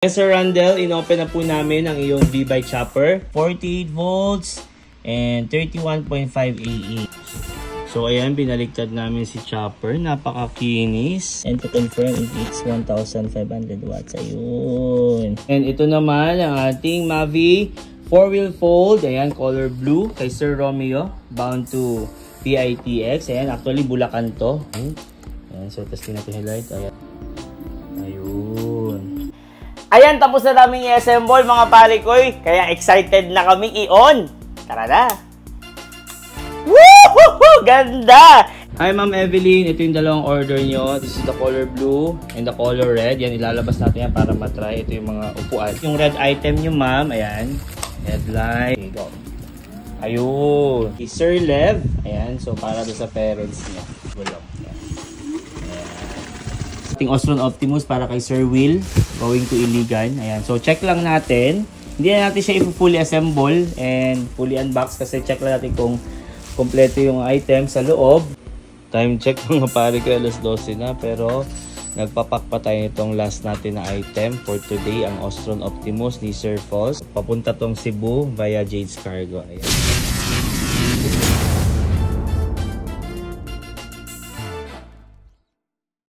Yes, Sir Randall, inopen na po namin ang iyong V-Bike chopper. 48 volts and 31.5 AA. So, ayan, binaliktad namin si chopper. Napakakinis. And to confirm, it is 1,500 watts. Ayun. And ito naman ang ating Mavi 4-wheel fold. Ayan, color blue kay Sir Romeo. Bound to PITX. Ayan, actually, Bulacan to. Ayan, so, testing natin highlight. Ayan. Ayun. Ayan, tapos na namin i-assemble mga palikoy. Kaya excited na kami i-on. Tara na! Woohoo! Ganda! Hi Ma'am Evelyn, ito yung dalawang order nyo. This is the color blue and the color red. Yan, ilalabas natin yan para matry. Ito yung mga upuan. Yung red item nyo ma'am, ayan. Headlight. Okay, go. Ayun. Sir Lev. Ayan, so para doon sa parents niya. Bulok. Ostron Optimus para kay Sir Will going to Iligan. Ayan. So check lang natin. Hindi na natin siya i-fully assemble and fully unbox kasi check lang natin kung kompleto yung item sa loob. Time check mga pare ko, alas 12 na, pero nagpapak pa tayo itong last natin na item for today, ang Ostron Optimus ni Sir Falls. Papunta tong Cebu via Jade's Cargo. Ayan.